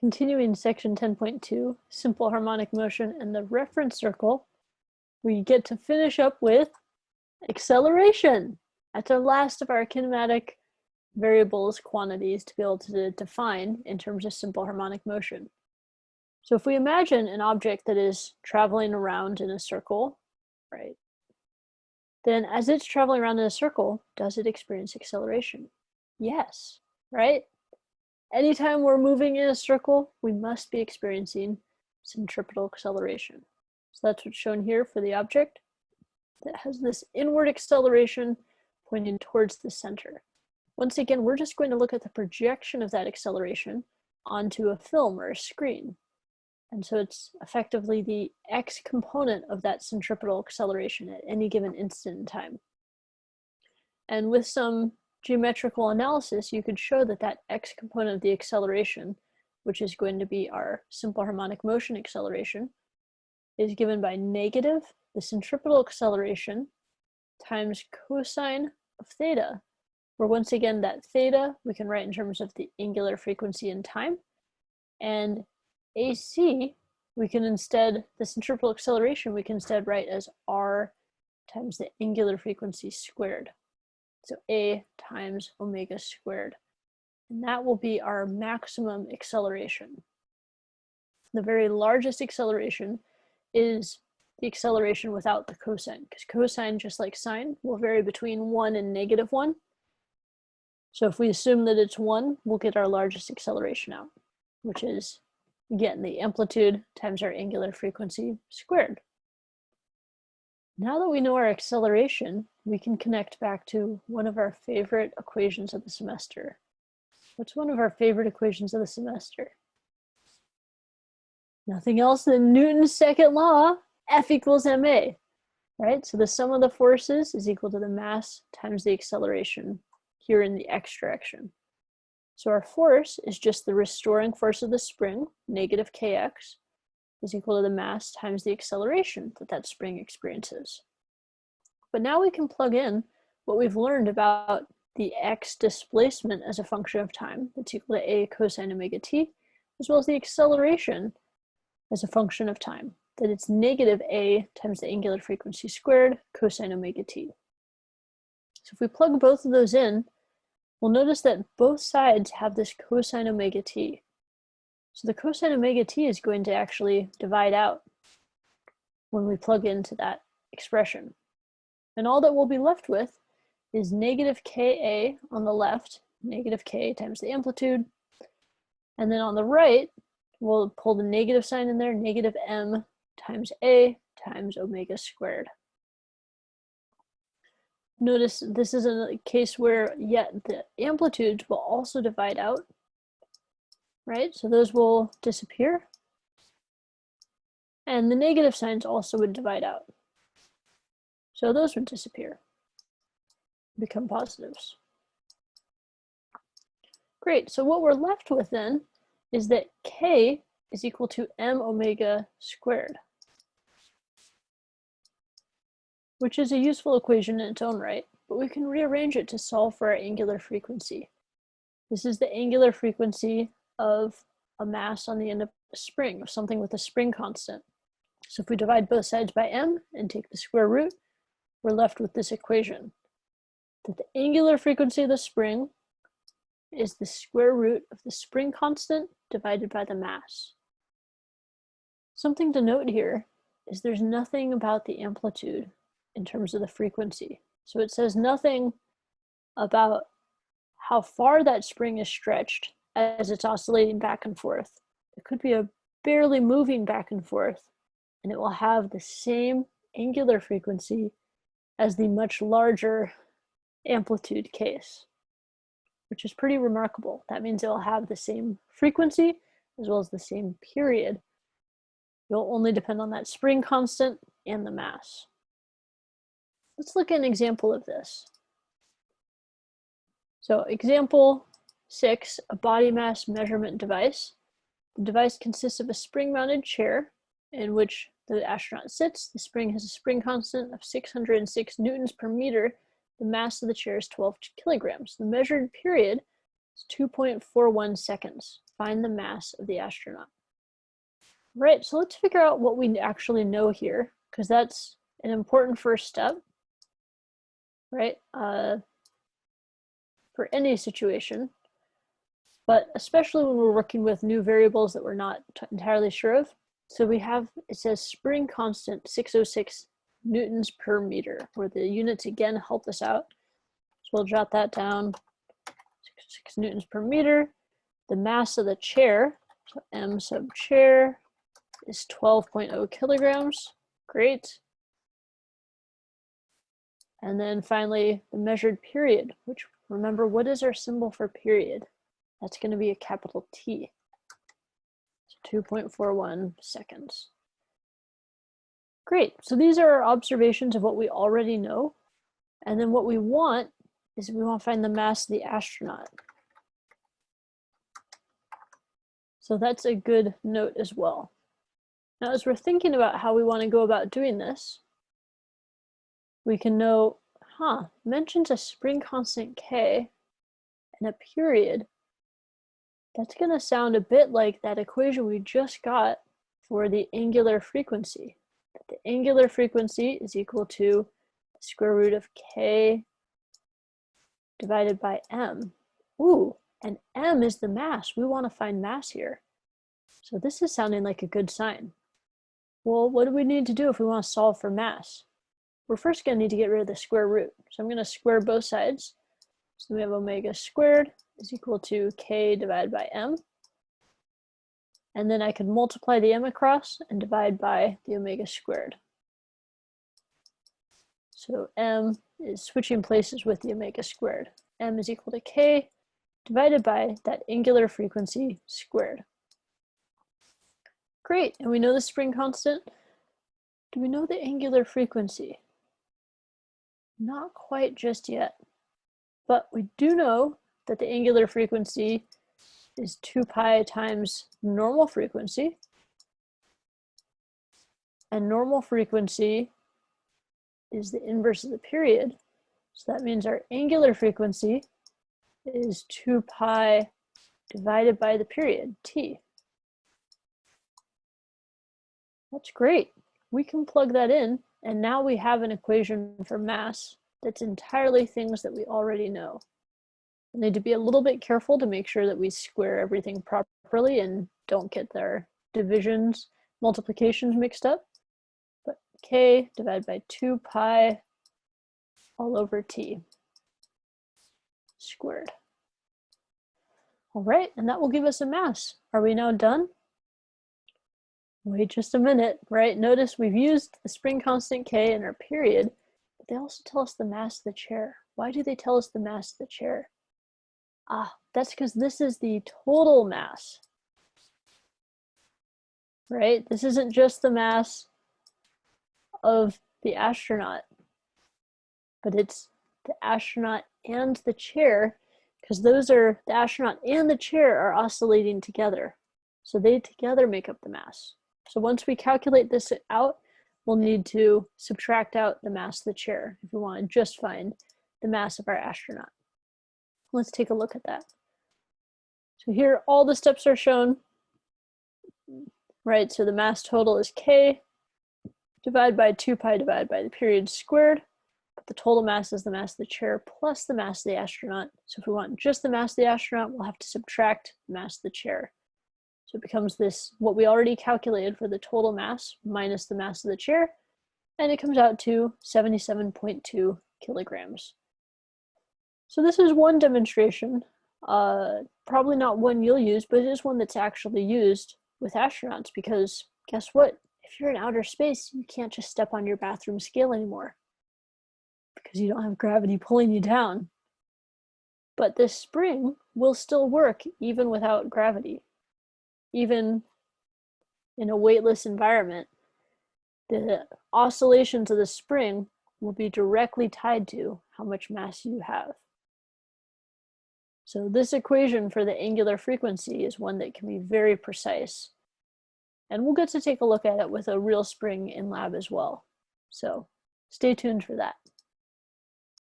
Continuing section 10.2, simple harmonic motion and the reference circle, we get to finish up with acceleration. That's our last of our kinematic variables quantities to be able to define in terms of simple harmonic motion. So if we imagine an object that is traveling around in a circle, right, then as it's traveling around in a circle, does it experience acceleration? Yes, right? Anytime we're moving in a circle, we must be experiencing centripetal acceleration. So that's what's shown here for the object that has this inward acceleration pointing towards the center. Once again, we're just going to look at the projection of that acceleration onto a film or a screen. And so it's effectively the x component of that centripetal acceleration at any given instant in time. And with some geometrical analysis, you could show that that x component of the acceleration, which is going to be our simple harmonic motion acceleration, is given by negative the centripetal acceleration times cosine of theta, where once again that theta we can write in terms of the angular frequency in time, and AC we can instead, the centripetal acceleration we can instead write as r times the angular frequency squared. So A times omega squared. And that will be our maximum acceleration. The very largest acceleration is the acceleration without the cosine, because cosine, just like sine, will vary between 1 and -1. So if we assume that it's 1, we'll get our largest acceleration out, which is, again, the amplitude times our angular frequency squared. Now that we know our acceleration, we can connect back to one of our favorite equations of the semester. What's one of our favorite equations of the semester? Nothing else than Newton's second law, F equals ma, right? So the sum of the forces is equal to the mass times the acceleration here in the x direction. So our force is just the restoring force of the spring, negative kx, is equal to the mass times the acceleration that that spring experiences. But now we can plug in what we've learned about the x displacement as a function of time, that's equal to a cosine omega t, as well as the acceleration as a function of time, that it's negative a times the angular frequency squared cosine omega t. So if we plug both of those in, we'll notice that both sides have this cosine omega t. So the cosine omega t is going to actually divide out when we plug into that expression. And all that we'll be left with is negative ka on the left, negative k times the amplitude. And then on the right, we'll pull the negative sign in there, negative m times a times omega squared. Notice this is a case where yet the amplitudes will also divide out, right? So those will disappear. And the negative signs also would divide out. So those would disappear, become positives. Great, so what we're left with then is that k is equal to m omega squared, which is a useful equation in its own right, but we can rearrange it to solve for our angular frequency. This is the angular frequency of a mass on the end of a spring, of something with a spring constant. So if we divide both sides by m and take the square root, we're left with this equation, that the angular frequency of the spring is the square root of the spring constant divided by the mass. Something to note here is there's nothing about the amplitude in terms of the frequency. So it says nothing about how far that spring is stretched as it's oscillating back and forth. It could be a barely moving back and forth, and it will have the same angular frequency as the much larger amplitude case, which is pretty remarkable. That means it will have the same frequency as well as the same period. It'll only depend on that spring constant and the mass. Let's look at an example of this. So example 6, a body mass measurement device. The device consists of a spring-mounted chair in which the astronaut sits. The spring has a spring constant of 606 newtons per meter. The mass of the chair is 12 kilograms. The measured period is 2.41 seconds. find the mass of the astronaut. Right, so let's figure out what we actually know here, because that's an important first step, right? For any situation, but especially when we're working with new variables that we're not entirely sure of. So we have, it says spring constant 606 newtons per meter, where the units again help us out. So we'll jot that down, 606 newtons per meter. The mass of the chair, so m sub chair, is 12.0 kilograms. Great. And then finally, the measured period, which, remember, what is our symbol for period? That's going to be a capital T. So 2.41 seconds. Great. So these are our observations of what we already know. And then what we want is we want to find the mass of the astronaut. So that's a good note as well. Now, as we're thinking about how we want to go about doing this, we can know, mentions a spring constant K and a period. That's going to sound a bit like that equation we just got for the angular frequency. That the angular frequency is equal to the square root of K divided by M. Ooh, and M is the mass. We want to find mass here. So this is sounding like a good sign. Well, what do we need to do if we want to solve for mass? We're first going to need to get rid of the square root. So I'm going to square both sides. So we have omega squared is equal to K divided by M. And then I could multiply the M across and divide by the omega squared. So M is switching places with the omega squared. M is equal to K divided by that angular frequency squared. Great, and we know the spring constant. Do we know the angular frequency? Not quite just yet, but we do know that the angular frequency is 2 pi times normal frequency, and normal frequency is the inverse of the period, so that means our angular frequency is 2 pi divided by the period, t. That's great. We can plug that in, and now we have an equation for mass that's entirely things that we already know. We need to be a little bit careful to make sure that we square everything properly and don't get their divisions, multiplications mixed up. But K divided by 2 pi all over T squared. All right, and that will give us a mass. Are we now done? Wait just a minute, right? Notice we've used the spring constant K in our period, but they also tell us the mass of the chair. Why do they tell us the mass of the chair? That's because this is the total mass, right? This isn't just the mass of the astronaut, but it's the astronaut and the chair, because those are, the astronaut and the chair are oscillating together. So they together make up the mass. So once we calculate this out, we'll need to subtract out the mass of the chair if we want to just find the mass of our astronaut. Let's take a look at that. So here all the steps are shown, right? So the mass total is K divided by 2 pi divided by the period squared, but the total mass is the mass of the chair plus the mass of the astronaut. So if we want just the mass of the astronaut, we'll have to subtract the mass of the chair. So it becomes this, what we already calculated for the total mass minus the mass of the chair, and it comes out to 77.2 kilograms. So this is one demonstration, probably not one you'll use, but it is one that's actually used with astronauts, because guess what? If you're in outer space, you can't just step on your bathroom scale anymore because you don't have gravity pulling you down. But this spring will still work even without gravity. Even in a weightless environment, the oscillations of the spring will be directly tied to how much mass you have. So this equation for the angular frequency is one that can be very precise. And we'll get to take a look at it with a real spring in lab as well. So stay tuned for that.